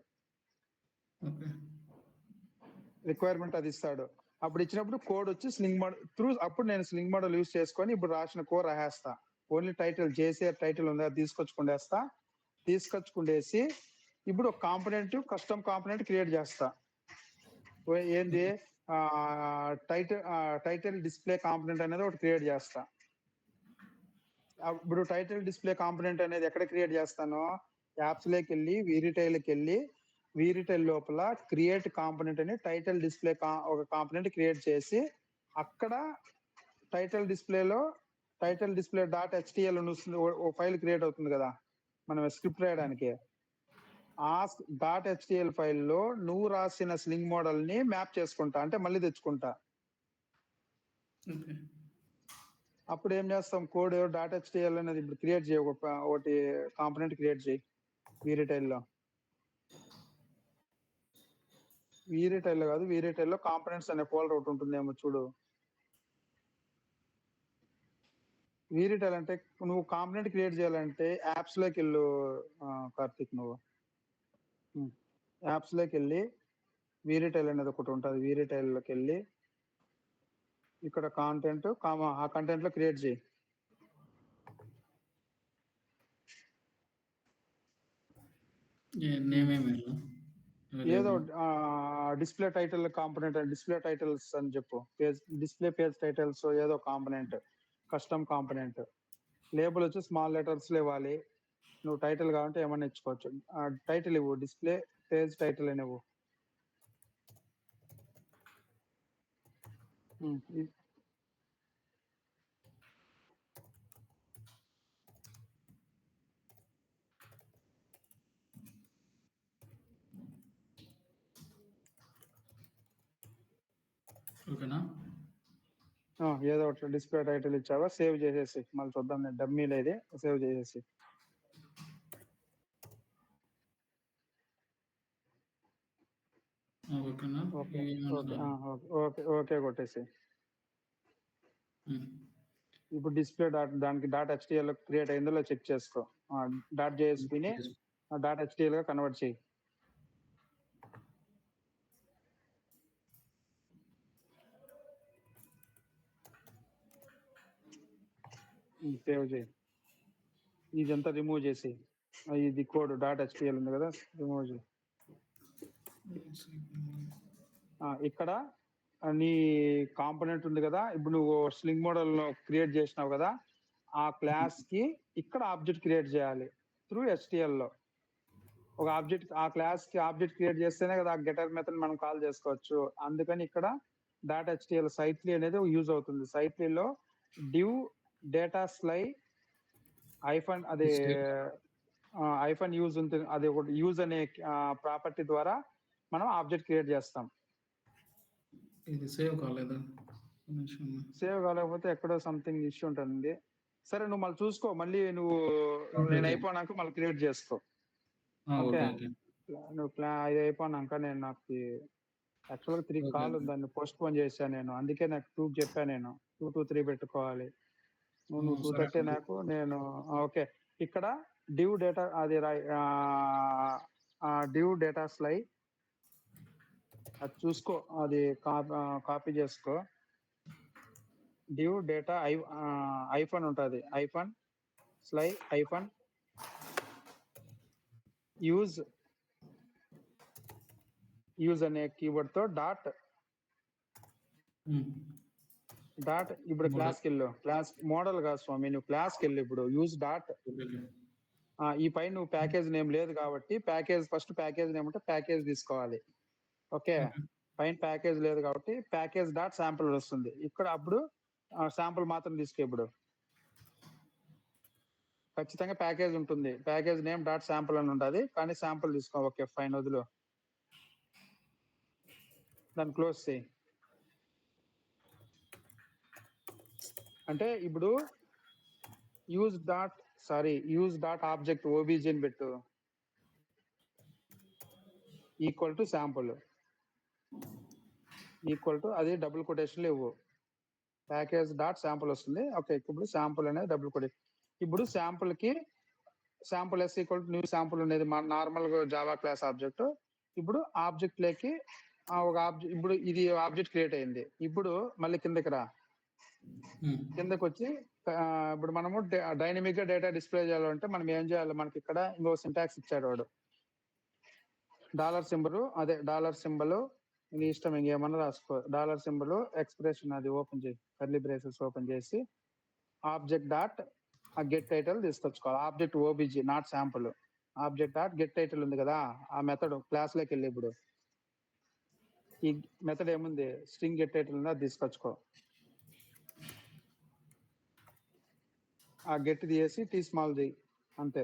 రిక్వైర్మెంట్ అది ఇస్తాడు. అప్పుడు ఇచ్చినప్పుడు కోడ్ వచ్చి స్లింగ్ మోడల్ అప్పుడు నేను స్లింగ్ మోడల్ యూజ్ చేసుకొని ఇప్పుడు రాసిన కోడ్ రాసేస్తా. ఓన్లీ టైటిల్ జేసీఆర్ టైటిల్ ఉందా తీసుకొచ్చుకుండేసి ఇప్పుడు ఒక కస్టమ్ కాంపోనెంట్ క్రియేట్ చేస్తా. ఏంది? టైటిల్ డిస్ప్లే కాంపోనెంట్ అనేది ఒకటి క్రియేట్ చేస్తా. ఇప్పుడు టైటిల్ డిస్ప్లే కాంపోనెంట్ అనేది ఎక్కడ క్రియేట్ చేస్తానో యాప్స్ లోకి వెళ్ళి వీరిటైల్ లోపల క్రియేట్ కాంపోనెంట్ అని టైటిల్ డిస్ప్లే ఒక కాంపోనెంట్ క్రియేట్ చేసి అక్కడ టైటిల్ డిస్ప్లే డాట్ హెచ్టిఎల్ ఓ ఫైల్ క్రియేట్ అవుతుంది కదా మనం స్క్రిప్ట్ రాయడానికి. ఆ డాట్ హెచ్టిఎల్ ఫైల్లో నువ్వు రాసిన స్లింగ్ మోడల్ ని మ్యాప్ చేసుకుంటా, అంటే మళ్ళీ తెచ్చుకుంటా. అప్పుడు ఏం చేస్తాం? కోడ్ డాట్ హెచ్టిఎల్ అనేది ఇప్పుడు క్రియేట్ చేయి, ఒకటి కాంపోనెంట్ క్రియేట్ చేయి వీరిటైల్లో కాదు, వీరిటైల్లో కాంపోనెంట్స్ అనే ఫోల్డర్ ఒకటి ఉంటుందేమో చూడు. వీరిటైల్ అంటే నువ్వు కాంపోనెంట్ క్రియేట్ చేయాలంటే యాప్స్ లోకి వెళ్ళు కార్తిక్. నువ్వు యాప్స్ లోకి వెళ్ళి వీరిటైల్ అనేది ఒకటి ఉంటుంది. వీరిటైల్లోకి వెళ్ళి ఇక్కడ కాంటెంట్ ఆ కంటెంట్ లో క్రియేట్ చేయి. ఏదో display title component display titles అని చెప్పు. డిస్ప్లే పేజ్ టైటిల్స్ ఏదో కాంపోనెంట్, కస్టమ్ కాంపోనెంట్. లేబుల్ వచ్చి స్మాల్ లెటర్స్ లో ఇవ్వాలి. నువ్వు టైటిల్ కావాలంటే ఏమన్నా ఇచ్చుకోవచ్చు. టైటిల్ ఇవ్వు, డిస్ప్లే పేజ్ టైటిల్ అని ఇవ్వు. ఓకేనా? ఏదో ఒకటి డిస్ప్లే టైటిల్ ఇచ్చావా, సేవ్ చేసేసి మళ్ళీ చూద్దాం. నేను డమ్మీలో ఇది సేవ్ చేసేసి. ఓకేనా? ఓకే ఓకే కొట్టేసి. ఇప్పుడు డిస్ప్లే దానికి .html క్రియేట్ అయిందో చెక్ చేసుకో. .jsp ని .html గా కన్వర్ట్ చేయి. సేవ్ చేయి. ఇదంతా రిమూవ్ చేసి, ఇది కోడ్ .html ఉంది కదా, రిమూవ్ చేయి. ఇక్కడ నీ కాంపోనెంట్ ఉంది కదా, ఇప్పుడు నువ్వు స్లింగ్ మోడల్ లో క్రియేట్ చేసినావు కదా, ఆ క్లాస్ కి ఇక్కడ ఆబ్జెక్ట్ క్రియేట్ చేయాలి త్రూ HTML లో. ఒక ఆబ్జెక్ట్, ఆ క్లాస్ కి ఆబ్జెక్ట్ క్రియేట్ చేస్తేనే కదా గెటర్ మెథడ్ మనం కాల్ చేసుకోవచ్చు. అందుకని ఇక్కడ .html సైట్లీ అనేది యూజ్ అవుతుంది. సైట్లీలో డివ్ డేటా స్లై ఐఫన్ అదే ఐఫన్ యూజ్ ఉంటుంది. అది ఒకటి యూజ్ అనే ప్రాపర్టీ ద్వారా మనం ఆబ్జెక్ట్ క్రియేట్ చేస్తాం. ఇది సేవ్ కాలేదు. సేవ్ కాలేకపోతే ఎక్కడో సంథింగ్ ఇష్యూ ఉంటుంది. సరే, నువ్వు మళ్ళీ చూసుకో. మళ్ళీ నువ్వు నేను అయిపోయినాక మళ్ళీ క్రియేట్ చేసుకో. ఓకే, నువ్వు ఇది అయిపోయినాక నేను నాకు యాక్చువల్గా 3 కాల్ దాన్ని పోస్ట్ పోన్ చేశాను నేను. అందుకే నాకు 2 చెప్పాను నేను. 2 to 3 పెట్టుకోవాలి. నువ్వు 2:30 నాకు నేను. ఓకే, ఇక్కడ డివ్ డేటా అది డివ్ డేటా స్లై అది చూసుకో, అది కాపీ చేసుకో. డివ్ డేటా ఐఫన్ ఉంటుంది, ఐఫన్ స్లై ఐఫన్ యూజ్ అనే కీవర్డ్ తో ఇప్పుడు క్లాస్కి వెళ్ళు. క్లాస్ మోడల్ కాదు స్వామి, నువ్వు క్లాస్కి వెళ్ళు. ఇప్పుడు యూజ్ ఈ పైన నువ్వు ప్యాకేజ్ నేమ్ లేదు కాబట్టి ఫస్ట్ ప్యాకేజ్ నేమ్ అంటే ప్యాకేజ్ తీసుకోవాలి. ఓకే, పైన ప్యాకేజ్ లేదు కాబట్టి ప్యాకేజ్ .శాంపుల్ వస్తుంది. ఇక్కడ అప్పుడు శాంపుల్ మాత్రం తీసుకో. ఇప్పుడు ఖచ్చితంగా ప్యాకేజ్ ఉంటుంది. ప్యాకేజ్ నేమ్ .శాంపుల్ అని ఉంటుంది, కానీ శాంపుల్ తీసుకో. ఓకే ఫైన్, వదులు. దాన్ని క్లోజ్ చేయి. అంటే ఇప్పుడు యూజ్ ఆబ్జెక్ట్ ఓబీజీ అని పెట్టు, equal to sample, equal to అది డబుల్ కొటేషన్లు ఇవ్వు. ప్యాకేజ్ .శాంపుల్ వస్తుంది. ఓకే, ఇప్పుడు శాంపుల్ అనేది డబుల్ కొటేషన్. ఇప్పుడు sample S equal to new sample అనేది నార్మల్ జావా క్లాస్ ఆబ్జెక్ట్. ఇప్పుడు ఆబ్జెక్ట్ లేకి ఒక ఆబ్జెక్ట్, ఇప్పుడు ఇది ఆబ్జెక్ట్ క్రియేట్ అయింది. ఇప్పుడు మళ్ళీ కిందకి రా. కిందకి వచ్చి ఇప్పుడు మనము డైనమిక్ గా డేటా డిస్ప్లే చేయాలంటే మనం ఏం చేయాలి? మనకి ఇక్కడ ఇంకో సింటాక్స్ ఇచ్చాడు వాడు. $సింబల్ నీ ఇష్టం, ఇంకేమన్నా రాసుకో. $సింబల్ ఎక్స్ప్రెషన్ అది ఓపెన్ చేయి, కర్లీ బ్రేసెస్ ఓపెన్ చేసి ఆబ్జెక్ట్ గెట్ టైటిల్ తీసుకొచ్చుకోవాలి. Object OBJ not sample. Object get title ఉంది కదా, ఆ మెథడ్ క్లాస్ లోకి వెళ్ళి ఇప్పుడు ఈ మెథడ్ ఏముంది, స్ట్రింగ్ గెట్ టైటిల్ ఉంది, అది తీసుకొచ్చుకో. ఆ గెట్ తీసి టీ స్మాల్ చేయి, అంతే.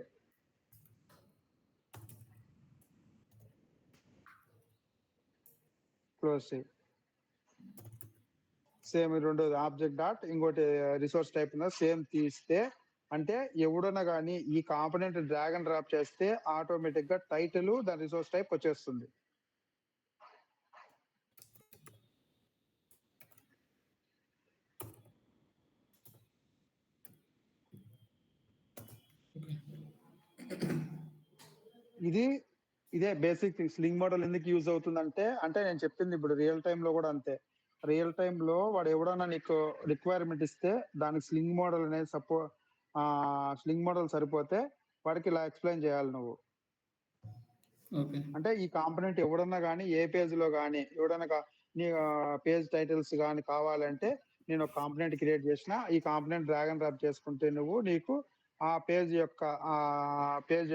క్లోజ్ చేయి. సేమ్ రెండోది ఆబ్జెక్ట్ ఇంకోటి రిసోర్స్ టైప్ సేమ్ తీస్తే, అంటే ఎవడన్నా కానీ ఈ కాంపోనెంట్ డ్రాగ్ అండ్ డ్రాప్ చేస్తే ఆటోమేటిక్ గా టైటిల్ దాని రిసోర్స్ టైప్ వచ్చేస్తుంది. ఇదే బేసిక్ స్లింగ్ మోడల్ ఎందుకు యూజ్ అవుతుందంటే, నేను చెప్పింది ఇప్పుడు రియల్ టైమ్ లో కూడా అంతే. రియల్ టైమ్ లో వాడు ఎవడన్నా నీకు రిక్వైర్మెంట్ ఇస్తే దానికి స్లింగ్ మోడల్ అనేది స్లింగ్ మోడల్ సరిపోతే వాడికి ఇలా ఎక్స్ప్లెయిన్ చేయాలి నువ్వు. అంటే ఈ కాంపోనెంట్ ఎవడన్నా కానీ ఏ పేజ్ లో కానీ ఎవడన్నా నీ పేజ్ టైటిల్స్ కానీ కావాలంటే నేను ఒక కాంపోనెంట్ క్రియేట్ చేసిన, ఈ కాంపోనెంట్ డ్రాగ్ అండ్ డ్రాప్ చేసుకుంటే నీకు ఆ పేజ్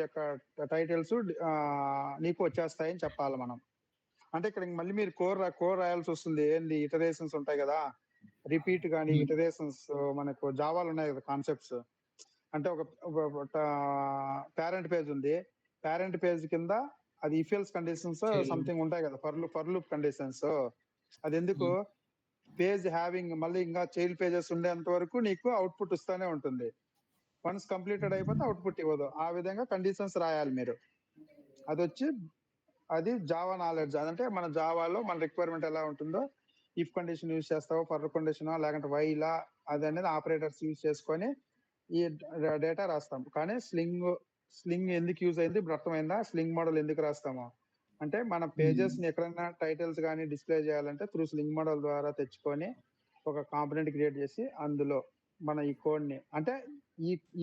యొక్క టైటిల్స్ నీకు వచ్చేస్తాయని చెప్పాలి మనం. అంటే ఇక్కడ మళ్ళీ మీరు కోర్ రాయాల్సి వస్తుంది. ఏంది ఇటరేషన్స్ ఉంటాయి కదా, రిపీట్ కానీ ఇటరేషన్స్ మనకు జావాలు ఉన్నాయి కదా కాన్సెప్ట్స్. అంటే ఒక పేరెంట్ పేజ్ ఉంది, పేరెంట్ పేజ్ కింద అది ఇఫెల్స్ కండిషన్స్ సంథింగ్ ఉంటాయి కదా, ఫర్ లూప్ కండిషన్స్. అది ఎందుకు పేజ్ హ్యావింగ్ మళ్ళీ ఇంకా చైల్డ్ పేజెస్ ఉండేంత వరకు నీకు అవుట్పుట్ ఇస్తానే ఉంటుంది. వన్స్ కంప్లీటెడ్ అయిపోతే అవుట్పుట్ ఇవ్వదు. ఆ విధంగా కండిషన్స్ రాయాలి మీరు. అది జావా నాలెడ్జ్. అదంటే మన జావాలో మన రిక్వైర్మెంట్ ఎలా ఉంటుందో, ఇఫ్ కండిషన్ యూజ్ చేస్తావో, ఫర్ కండిషన్ లేకుంటే వైలా, అది అనేది ఆపరేటర్స్ యూజ్ చేసుకొని ఈ డేటా రాస్తాం. కానీ స్లింగ్ ఎందుకు యూజ్ అయింది ఇప్పుడు అర్థమైందా? స్లింగ్ మోడల్ ఎందుకు రాస్తాము అంటే మన పేజెస్ ని ఎక్కడైనా టైటిల్స్ కానీ డిస్ప్లే చేయాలంటే త్రూ స్లింగ్ మోడల్ ద్వారా తెచ్చుకొని ఒక కాంపోనెంట్ క్రియేట్ చేసి అందులో మన ఈ కోడ్ ని, అంటే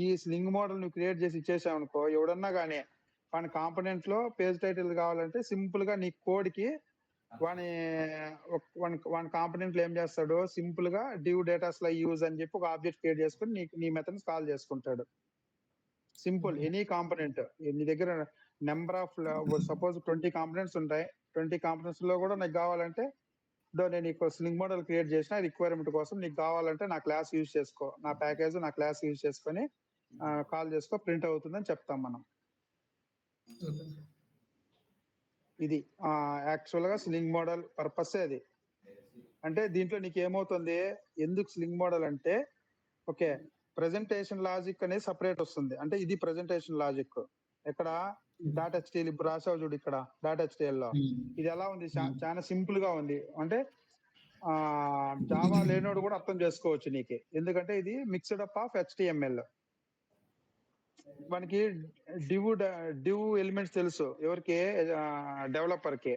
ఈ స్లింగ్ మోడల్ నువ్వు క్రియేట్ చేసి ఇచ్చేసావు అనుకో, ఎవడన్నా కానీ మన కాంపోనెంట్ లో పేజ్ టైటిల్ కావాలంటే సింపుల్ గా నీ కోడ్ కి వన్ కాంపోనెంట్ లో ఏం చేస్తాడు, సింపుల్ గా డివ్ డేటాస్ లై యూజ్ అని చెప్పి ఒక ఆబ్జెక్ట్ క్రియేట్ చేసుకుని నీ మెథడ్స్ కాల్ చేసుకుంటాడు. Simple any component. నీ దగ్గర నెంబర్ ఆఫ్ సపోజ్ 20 కాంపోనెంట్స్ ఉంటాయి, 20 కాంపోనెంట్స్ లో కూడా నాకు కావాలంటే నేను నీకు స్లింగ్ మోడల్ క్రియేట్ చేసిన రిక్వైర్మెంట్ కోసం, నీకు కావాలంటే నా క్లాస్ యూజ్ చేసుకో, నా ప్యాకేజ్ నా క్లాస్ యూజ్ చేసుకొని కాల్ చేసుకో, ప్రింట్ అవుతుందని చెప్తాం మనం. ఇది యాక్చువల్ గా స్లింగ్ మోడల్ పర్పస్ అది. అంటే దీంట్లో నీకు ఏమవుతుంది, ఎందుకు స్లింగ్ మోడల్ అంటే, ఓకే ప్రెజెంటేషన్ లాజిక్ అనేది సపరేట్ వస్తుంది. అంటే ఇది ప్రెజెంటేషన్ లాజిక్. ఇక్కడ డాట్ హెచ్టిఎల్ ఇప్పుడు రాసావు చూడు, ఇక్కడ డాట్ హెచ్టిఎల్ లో ఇది ఎలా ఉంది, చాలా సింపుల్ గా ఉంది. అంటే జావా లేనోడు కూడా అర్థం చేసుకోవచ్చు నీకు, ఎందుకంటే ఇది మిక్స్డ్ అప్ ఆఫ్ హెచ్టిఎంఎల్. మనకి డివ్ ఎలిమెంట్స్ తెలుసు ఎవరికి, డెవలపర్ కి.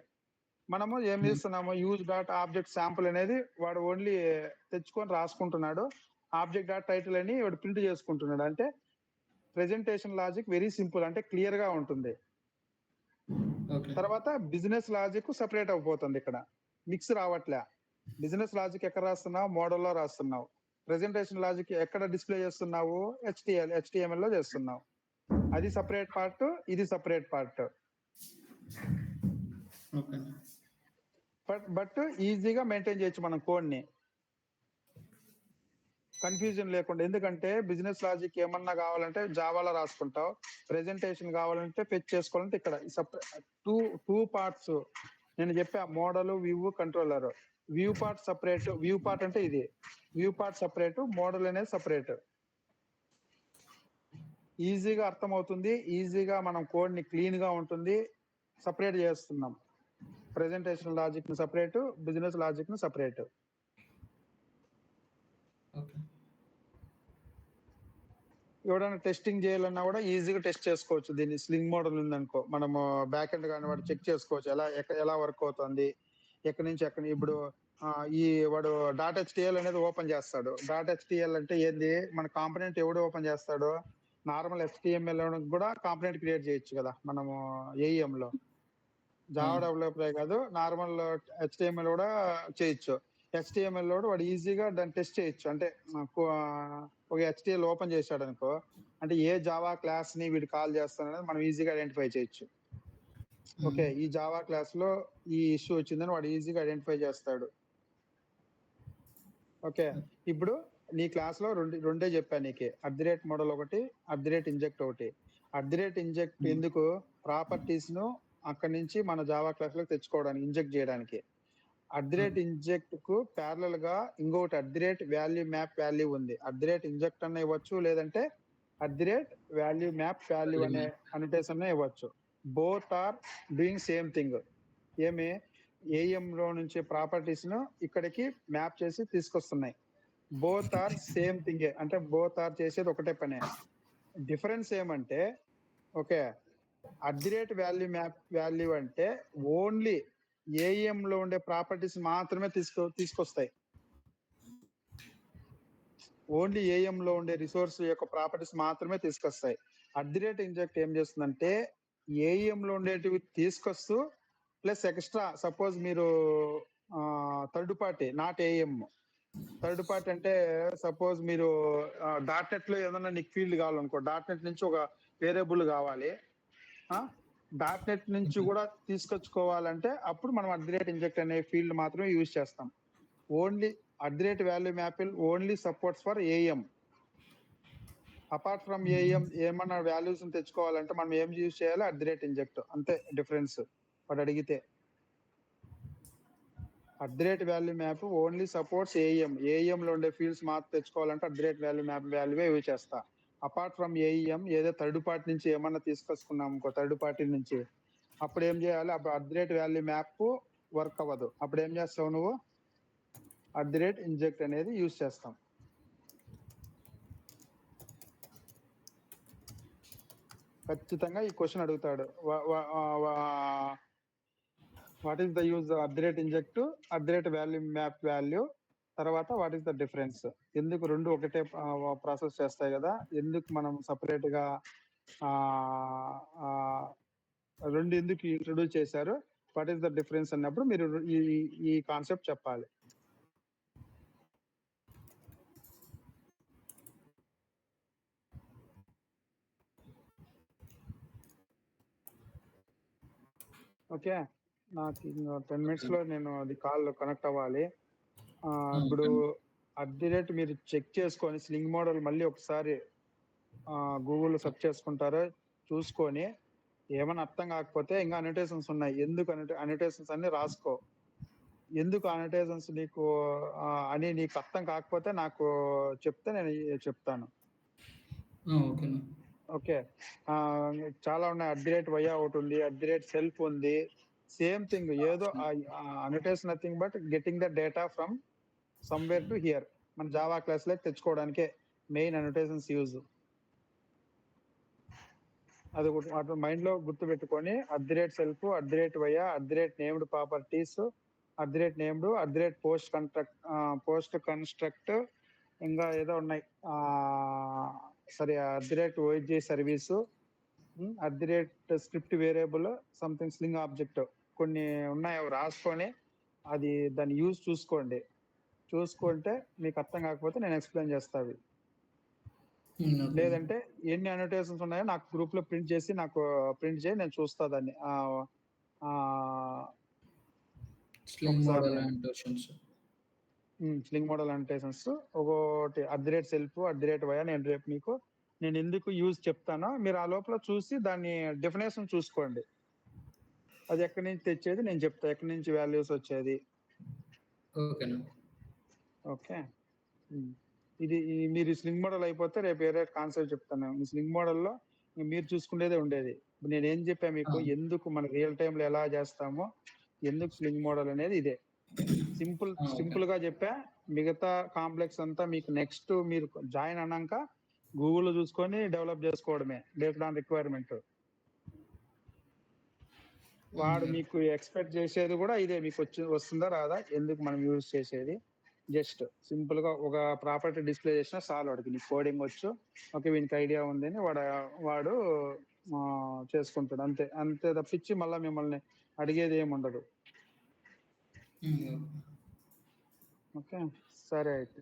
మనము ఏం చేస్తున్నాము, యూజ్ డాట్ ఆబ్జెక్ట్ శాంపుల్ అనేది వాడు ఓన్లీ తెచ్చుకొని రాసుకుంటున్నాడు, ఆబ్జెక్ట్ డాట్ టైటిల్ అని వాడు ప్రింట్ చేసుకుంటున్నాడు. అంటే ప్రెజెంటేషన్ లాజిక్ వెరీ సింపుల్, అంటే క్లియర్ గా ఉంటుంది. తర్వాత బిజినెస్ లాజిక్ సెపరేట్ అయిపోతుంది. ఇక్కడ మిక్స్ రావట్లే. బిజినెస్ లాజిక్ ఎక్కడ రాస్తున్నావు, మోడల్లో రాస్తున్నావు. ప్రెజెంటేషన్ లాజిక్ ఎక్కడ డిస్ప్లే చేస్తున్నావు, హెచ్టిఎంఎల్ లో చేస్తున్నావు. అది సపరేట్ పార్ట్, ఇది సపరేట్ పార్ట్. బట్ ఈజీగా మెయింటైన్ చేయొచ్చు మనం కోడ్ ని, కన్ఫ్యూజన్ లేకుండా. ఎందుకంటే బిజినెస్ లాజిక్ ఏమన్నా కావాలంటే జావాలో రాసుకుంటావు, ప్రెజెంటేషన్ కావాలంటే ఫెచ్ చేసుకోవాలంటే ఇక్కడ టూ పార్ట్స్ నేను చెప్పా, model, view, controller. View part separate, view part అంటే ఇది, వ్యూ పార్ట్ సపరేట్, మోడల్ అనేది సపరేట్. ఈజీగా అర్థమవుతుంది, ఈజీగా మనం కోడ్ ని క్లీన్ గా ఉంటుంది. సపరేట్ చేస్తున్నాం, ప్రెజెంటేషన్ లాజిక్ ని సపరేట్, బిజినెస్ లాజిక్ ని సపరేట్. ఎవడైనా టెస్టింగ్ చేయాలన్నా కూడా ఈజీగా టెస్ట్ చేసుకోవచ్చు. దీన్ని స్లింగ్ మోడల్ ఉందనుకో, మనము బ్యాక్ ఎండ్ కానీ వాడు చెక్ చేసుకోవచ్చు ఎలా వర్క్ అవుతుంది, ఎక్కడి నుంచి ఎక్కడ. ఇప్పుడు ఈ వాడు డాట్ హెచ్టిఎల్ అనేది ఓపెన్ చేస్తాడు. డాట్ హెచ్టిఎల్ అంటే ఏంది, మన కాంపోనెంట్ ఎవడు ఓపెన్ చేస్తాడు, నార్మల్ హెచ్టిఎంఎల్ కూడా కాంపోనెంట్ క్రియేట్ చేయొచ్చు కదా మనము ఏఈఎం లో. జావా డెవలపర్ కాదు, నార్మల్ హెచ్టిఎంఎల్ కూడా చేయొచ్చు. హెచ్టిఎంఎల్ లో వాడు ఈజీగా దాన్ని టెస్ట్ చేయొచ్చు. అంటే ఒక హెచ్టిఎల్ ఓపెన్ చేశాడు అనుకో, అంటే ఏ జావా క్లాస్ ని వీడు కాల్ చేస్తాడనేది మనం ఈజీగా ఐడెంటిఫై చేయొచ్చు. ఓకే, ఈ జావా క్లాస్ లో ఈ ఇష్యూ వచ్చిందని వాడు ఈజీగా ఐడెంటిఫై చేస్తాడు. ఓకే, ఇప్పుడు నీ క్లాస్ లో రెండే చెప్పాను నీకు, @మోడల్ ఒకటి, @ఇంజెక్ట్ ఒకటి. @ఇంజెక్ట్ ఎందుకు, ప్రాపర్టీస్ ను అక్కడి నుంచి మన జావా క్లాస్ లో తెచ్చుకోవడానికి, ఇంజెక్ట్ చేయడానికి. @ఇంజెక్ట్ కు ప్యారలల్ గా ఇంకొకటి @వాల్యూ మ్యాప్ వాల్యూ ఉంది. @ఇంజెక్ట్ అన్న ఇవ్వచ్చు, లేదంటే @వాల్యూ మ్యాప్ వాల్యూ అనే అనటేషన్ ఇవ్వచ్చు. Both are doing same thing. ఏమి, ఏఎం లో నుంచి ప్రాపర్టీస్ ను ఇక్కడికి మ్యాప్ చేసి తీసుకొస్తున్నాయి. బోత్ ఆర్ సేమ్ థింగే, అంటే బోత్ ఆర్ చేసేది ఒకటే పనే. డిఫరెన్స్ ఏమంటే, ఓకే @వాల్యూ మ్యాప్ వాల్యూ అంటే ఓన్లీ ఏఎం లో ఉండే ప్రాపర్టీస్ మాత్రమే తీసుకొస్తాయి. ఓన్లీ ఏఎం లో ఉండే రిసోర్స్ యొక్క ప్రాపర్టీస్ మాత్రమే తీసుకొస్తాయి. @ఇంజెక్ట్ ఏం చేస్తుందంటే ఏఎం లో ఉండేటివి తీసుకొస్తూ ప్లస్ ఎక్స్ట్రా, సపోజ్ మీరు third party not AM, third party అంటే సపోజ్ మీరు డాట్ నెట్ లో ఏదైనా నీకు ఫీల్డ్ కావాలనుకో, డాట్ నెట్ నుంచి ఒక వేరియబుల్ కావాలి, డాట్ నెట్ నుంచి కూడా తీసుకొచ్చుకోవాలంటే అప్పుడు మనం @inject అనే ఫీల్డ్ మాత్రమే యూజ్ చేస్తాం. Only @value maple only supports for AM. Apart from AM ఏమన్నా వాల్యూస్ తెచ్చుకోవాలంటే మనం ఏం యూజ్ చేయాలి? @inject. అంతే డిఫరెన్స్ వాడు అడిగితే. @value map only supports AM. AM లో ఉండే ఫీల్డ్స్ మాత్రం తెచ్చుకోవాలంటే @value మ్యాప్ వాల్యూవే యూజ్ చేస్తా. అపార్ట్ ఫ్రమ్ ఏఎం ఏదో థర్డ్ పార్టీ నుంచి ఏమన్నా తీసుకొచ్చుకున్నాం ఇంకో థర్డ్ పార్టీ నుంచి, అప్పుడు ఏం చేయాలి? అప్పుడు @value మ్యాప్ వర్క్ అవ్వదు. అప్పుడు ఏం చేస్తావు నువ్వు? @inject అనేది యూజ్ చేస్తాం. ఖచ్చితంగా ఈ క్వశ్చన్ అడుగుతాడు. What is the use @inject, @value map value, తర్వాత వాట్ ఈస్ ద డిఫరెన్స్? ఎందుకు రెండు ఒకటే ప్రాసెస్ చేస్తాయి కదా, ఎందుకు మనం సపరేట్ గా రెండు ఎందుకు ఇంట్రొడ్యూస్ చేశారు, వాట్ ఈస్ ద డిఫరెన్స్ అన్నప్పుడు మీరు ఈ కాన్సెప్ట్ చెప్పాలి. ఓకే, నాకు 10 minutes లో నేను అది కాల్ కనెక్ట్ అవ్వాలి. ఇప్పుడు మీరు చెక్ చేసుకొని స్లింగ్ మోడల్ మళ్ళీ ఒకసారి గూగుల్లో సెర్చ్ చేసుకుంటారో చూసుకొని, ఏమైనా అర్థం కాకపోతే ఇంకా అనోటేషన్స్ ఉన్నాయి, ఎందుకు అనోటేషన్స్ అన్ని రాసుకో. ఎందుకు అనోటేషన్స్ నీకు అని నీకు అర్థం కాకపోతే నాకు చెప్తే నేను చెప్తాను. ఓకే, చాలా ఉన్నాయి. @y ఒకటి ఉంది, @self ఉంది. సేమ్ థింగ్, ఏదో annotation nothing but getting the data from somewhere to hear. మన జావా క్లాస్ లో తెచ్చుకోవడానికే మెయిన్ అనోటేషన్స్ యూజ్. అది మైండ్ లో గుర్తు పెట్టుకొని @self, @y, @named properties, @named, post construct, ఇంకా ఏదో ఉన్నాయి. సరే, @OSG service, @script variable, something sling object, కొన్ని ఉన్నాయి. అవి రాసుకొని అది దాన్ని యూజ్ చూసుకోండి. చూసుకుంటే మీకు అర్థం కాకపోతే నేను ఎక్స్ప్లెయిన్ చేస్తాను. లేదంటే ఎన్ని అనోటేషన్స్ ఉన్నాయో నాకు గ్రూప్ లో ప్రింట్ చేసి నాకు ప్రింట్ చేయి, నేను చూస్తా దాన్ని. స్లింగ్ మోడల్ అనోటేషన్స్ ఒకటి @self, @y. నేను రేపు మీకు నేను ఎందుకు యూజ్ చెప్తానో మీరు ఆ లోపల చూసి దాన్ని డెఫినేషన్ చూసుకోండి. అది ఎక్కడి నుంచి తెచ్చేది నేను చెప్తా, ఎక్కడి నుంచి వాల్యూస్ వచ్చేది. ఓకే, ఇది మీరు స్లింగ్ మోడల్ అయిపోతే రేపు వేరే కాన్సెప్ట్ చెప్తాను. ఈ స్లింగ్ మోడల్లో మీరు చూసుకునేదే ఉండేది. నేను ఏం చెప్పా మీకు, ఎందుకు మన రియల్ టైమ్ లో ఎలా చేస్తామో, ఎందుకు స్లింగ్ మోడల్ అనేది ఇదే. సింపుల్ గా చెప్పా. మిగతా కాంప్లెక్స్ అంతా మీకు నెక్స్ట్ మీరు జాయిన్ అన్నాక గూగుల్లో చూసుకొని డెవలప్ చేసుకోవడమే బేస్డ్ ఆన్ రిక్వైర్మెంట్. వాడు మీకు ఎక్స్పెక్ట్ చేసేది కూడా ఇదే, మీకు వస్తుందా రాదా, ఎందుకు మనం యూజ్ చేసేది. జస్ట్ సింపుల్ గా ఒక ప్రాపర్టీ డిస్ప్లే చేసినా చాలు, వాడికి నీకు కోడింగ్ వచ్చు, ఓకే వీనికి ఐడియా ఉంది అని వాడు చేసుకుంటాడు. అంతే తప్పించి మళ్ళీ మిమ్మల్ని అడిగేది ఏమి ఉండదు. ఓకే, సరే అయితే.